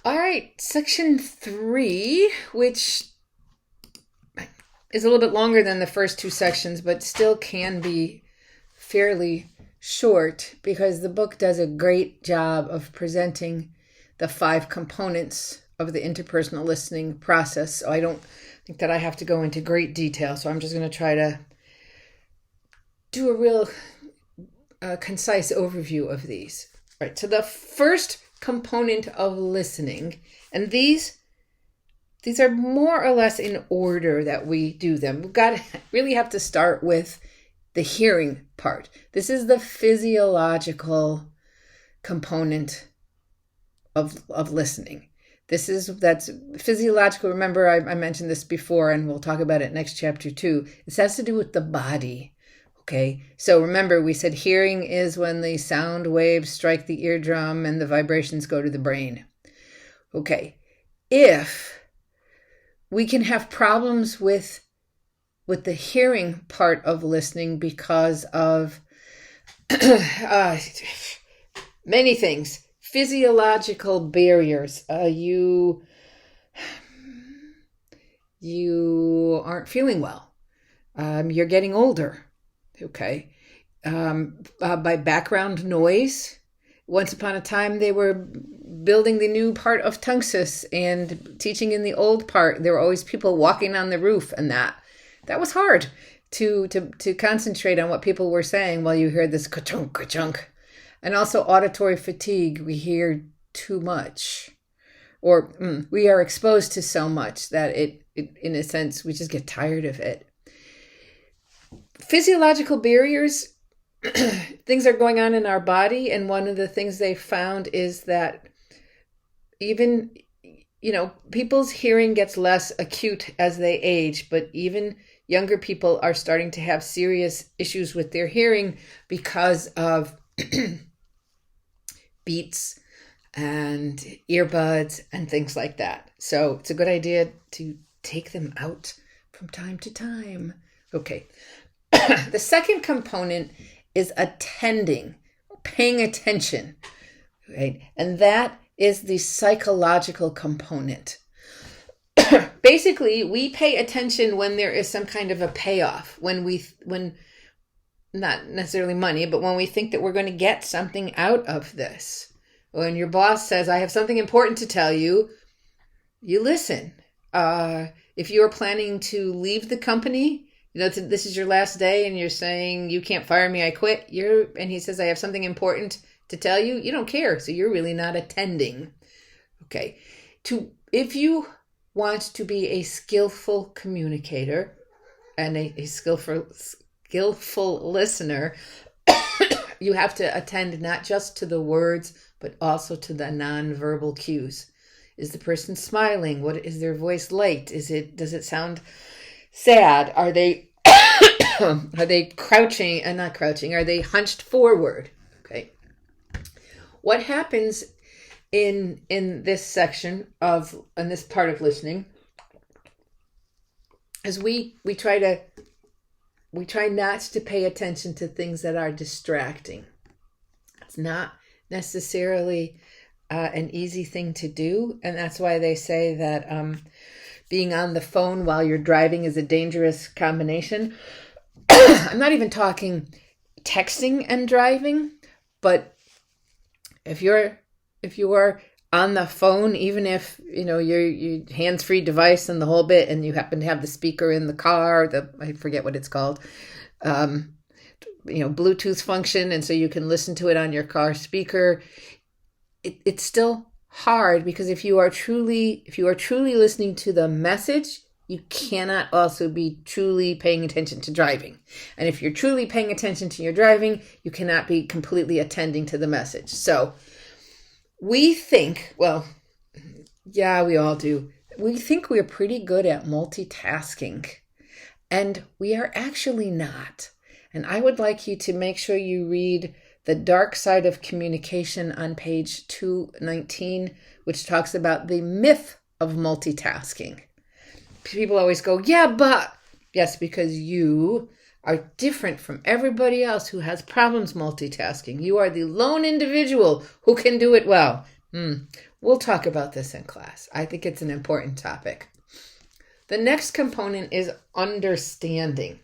All right, section 3, which is a little bit longer than the first two sections, but still can be fairly short because the book does a great job of presenting the 5 components of the interpersonal listening process. So I don't think that I have to go into great detail. So I'm just going to try to do a real concise overview of these. All right. So the first component of listening, and these are more or less in order that we do them. We've got to really have to start with the hearing part. This is the physiological component of listening. That's physiological. Remember, I mentioned this before, and we'll talk about it next chapter too. This has to do with the body. Okay, so remember, we said hearing is when the sound waves strike the eardrum and the vibrations go to the brain. Okay, if we can have problems with the hearing part of listening because of many things. Physiological barriers. You aren't feeling well. You're getting older. Okay. By background noise. Once upon a time, they were building the new part of Tunxus and teaching in the old part. There were always people walking on the roof, and that was hard to concentrate on what people were saying while you heard this ka-chunk, ka-chunk. And also auditory fatigue. We hear too much, or we are exposed to so much that it, in a sense, we just get tired of it. Physiological barriers, things are going on in our body. And one of the things they found is that even, people's hearing gets less acute as they age, but even younger people are starting to have serious issues with their hearing because of beats and earbuds and things like that. So it's a good idea to take them out from time to time. Okay. The second component is attending, paying attention, right? And that is the psychological component. Basically, we pay attention when there is some kind of a payoff, when not necessarily money, but when we think that we're going to get something out of this. When your boss says, I have something important to tell you, you listen. If you're planning to leave the company, this is your last day and you're saying, you can't fire me, I quit. And he says, I have something important to tell you. You don't care. So you're really not attending. Okay. If you want to be a skillful communicator and a skillful listener, you have to attend not just to the words, but also to the nonverbal cues. Is the person smiling? What is their voice light? Does it sound sad? Are they crouching and not crouching? Are they hunched forward? Okay. What happens in this section in this part of listening is we try not to pay attention to things that are distracting. It's not necessarily an easy thing to do. And that's why they say that being on the phone while you're driving is a dangerous combination. I'm not even talking texting and driving, but if you are on the phone, even if your hands-free device and the whole bit, and you happen to have the speaker in the car, I forget what it's called, Bluetooth function, and so you can listen to it on your car speaker. It's still hard because if you are truly listening to the message, you cannot also be truly paying attention to driving. And if you're truly paying attention to your driving, you cannot be completely attending to the message. So we think, we all do. We think we're pretty good at multitasking, and we are actually not. And I would like you to make sure you read The Dark Side of Communication on page 219, which talks about the myth of multitasking. People always go, yeah, but. Yes, because you are different from everybody else who has problems multitasking. You are the lone individual who can do it well. We'll talk about this in class. I think it's an important topic. The next component is understanding.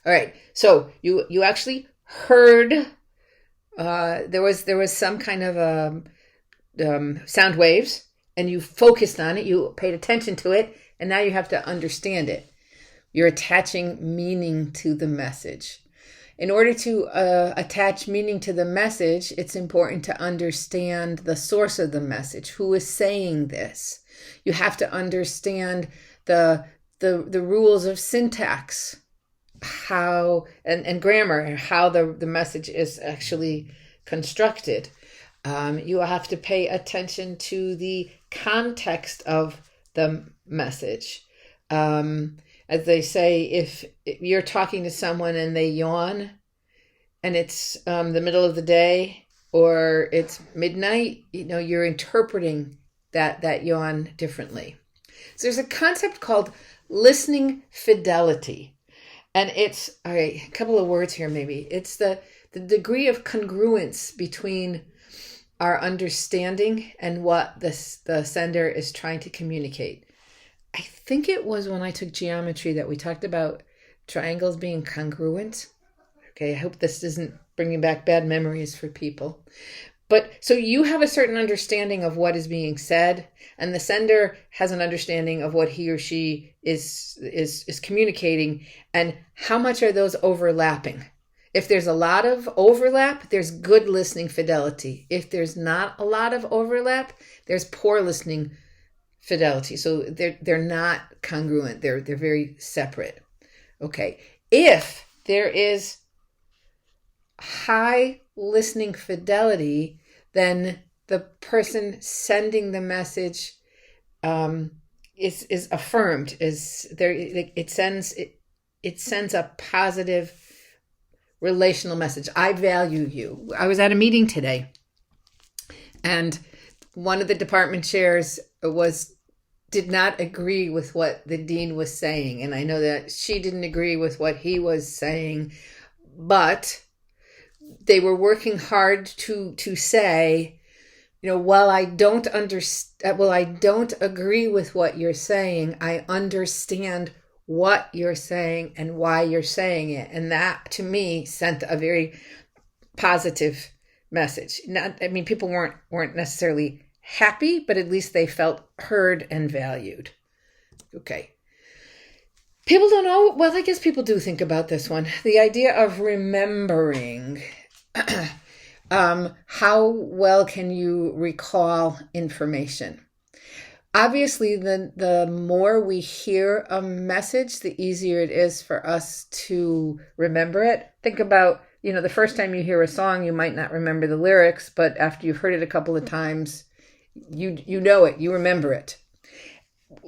All right, so you actually heard there was some kind of sound waves, and you focused on it, you paid attention to it, and now you have to understand it. You're attaching meaning to the message. In order to attach meaning to the message, it's important to understand the source of the message. Who is saying this? You have to understand the rules of syntax, how and grammar, how the message is actually constructed. You have to pay attention to the context of the message. As they say, if you're talking to someone and they yawn and it's the middle of the day or it's midnight, you're interpreting that yawn differently. So there's a concept called listening fidelity. And it's, all right, a couple of words here maybe. It's the degree of congruence between our understanding and what the sender is trying to communicate. I think it was when I took geometry that we talked about triangles being congruent. Okay, I hope this isn't bringing back bad memories for people. But so you have a certain understanding of what is being said, and the sender has an understanding of what he or she is communicating, and how much are those overlapping? If there's a lot of overlap, there's good listening fidelity. If there's not a lot of overlap, there's poor listening fidelity. So they're not congruent. They're very separate. Okay. If there is high listening fidelity, then the person sending the message is affirmed. It sends a positive relational message. I value you. I was at a meeting today, and one of the department chairs did not agree with what the dean was saying. And I know that she didn't agree with what he was saying, but they were working hard to say, while I don't agree with what you're saying, I understand what you're saying and why you're saying it. And that to me sent a very positive message. People weren't necessarily happy, but at least they felt heard and valued. Okay. People don't know. Well, I guess people do think about this one. The idea of remembering. How well can you recall information? Obviously, the more we hear a message, the easier it is for us to remember it. Think about, the first time you hear a song, you might not remember the lyrics, but after you've heard it a couple of times, you know it, you remember it.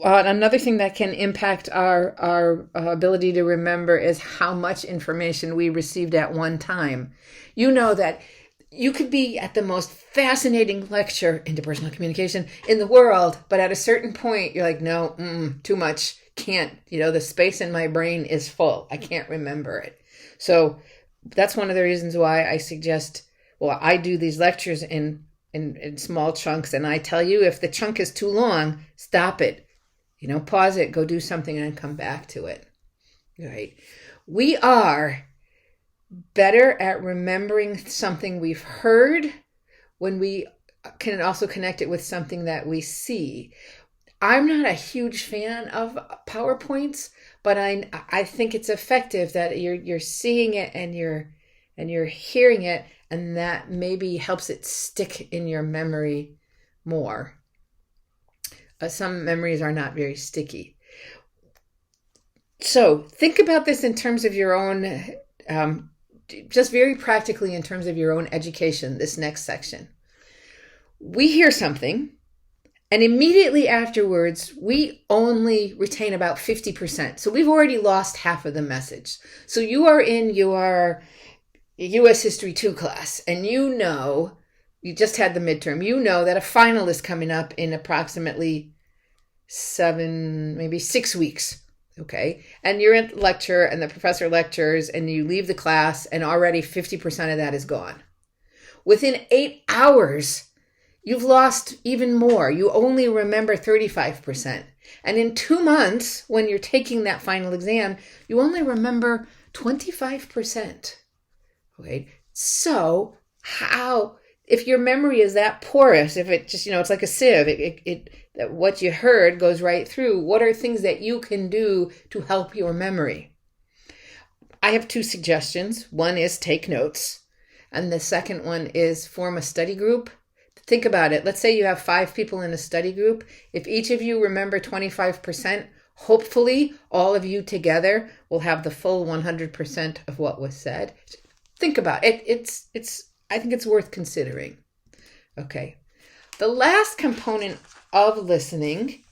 Another thing that can impact our ability to remember is how much information we received at one time. You know that you could be at the most fascinating lecture, interpersonal communication, in the world, but at a certain point, you're like, no, too much, can't. The space in my brain is full. I can't remember it. So that's one of the reasons why I suggest, I do these lectures in small chunks, and I tell you, if the chunk is too long, stop it. Pause it, go do something, and come back to it. Right? We are better at remembering something we've heard when we can also connect it with something that we see. I'm not a huge fan of PowerPoints, but I think it's effective that you're seeing it and you're hearing it, and that maybe helps it stick in your memory more. Some memories are not very sticky. So think about this in terms of your own, just very practically in terms of your own education, this next section. We hear something, and immediately afterwards, we only retain about 50%. So we've already lost half of the message. So you are in your U.S. History 2 class, and you just had the midterm. You know that a final is coming up in approximately 7, maybe 6 weeks. Okay. And you're at the lecture and the professor lectures and you leave the class and already 50% of that is gone. Within 8 hours, you've lost even more. You only remember 35%. And in 2 months, when you're taking that final exam, you only remember 25%. Okay. So if your memory is that porous, if it just, it's like a sieve, that what you heard goes right through, what are things that you can do to help your memory? I have 2 suggestions. One is take notes. And the second one is form a study group. Think about it. Let's say you have 5 people in a study group. If each of you remember 25%, hopefully all of you together will have the full 100% of what was said. Think about it. I think it's worth considering. Okay. The last component of listening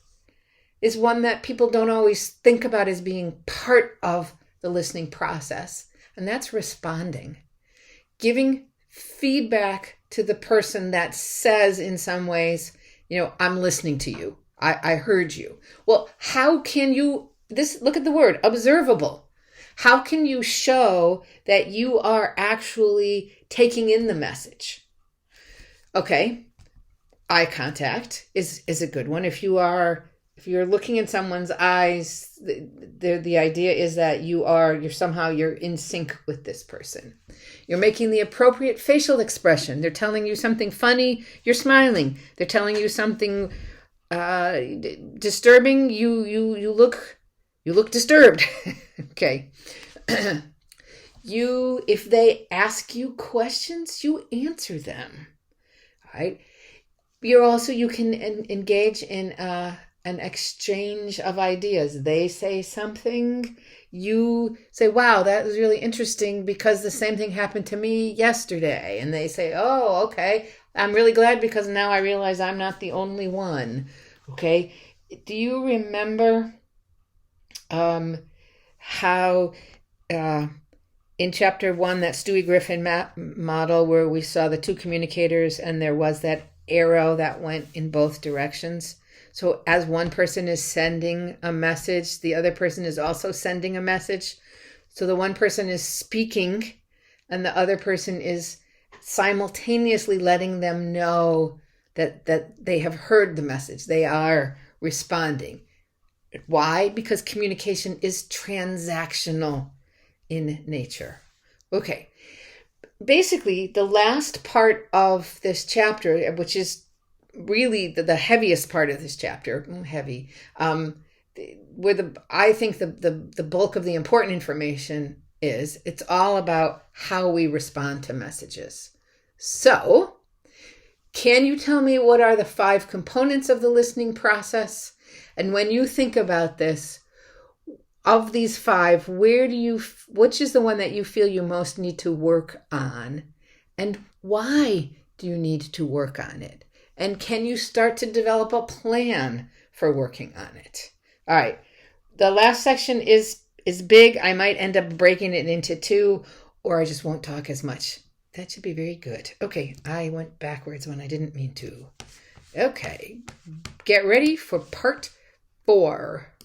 is one that people don't always think about as being part of the listening process, and that's responding. Giving feedback to the person that says in some ways, I'm listening to you. I heard you. Well, how can you, look at the word, observable. How can you show that you are actually taking in the message? Okay, eye contact is a good one. If you're looking in someone's eyes, the idea is that you're in sync with this person. You're making the appropriate facial expression. They're telling you something funny, you're smiling. They're telling you something disturbing, you look disturbed. Okay. If they ask you questions, you answer them. All right. You can engage in an exchange of ideas. They say something, you say, wow, that was really interesting because the same thing happened to me yesterday. And they say, oh, okay, I'm really glad because now I realize I'm not the only one. Okay. Do you remember how in chapter 1, that Stewie Griffin model where we saw the 2 communicators and there was that arrow that went in both directions? So as one person is sending a message, the other person is also sending a message. So the one person is speaking and the other person is simultaneously letting them know that they have heard the message. They are responding. Why? Because communication is transactional in nature. Okay. Basically, the last part of this chapter, which is really the heaviest part of this chapter, heavy, where I think the bulk of the important information is, it's all about how we respond to messages. So, can you tell me what are the 5 components of the listening process? And when you think about this, of these 5, which is the one that you feel you most need to work on? And why do you need to work on it? And can you start to develop a plan for working on it? All right. The last section is big. I might end up breaking it into 2, or I just won't talk as much. That should be very good. Okay. I went backwards when I didn't mean to. Okay. Get ready for part 4.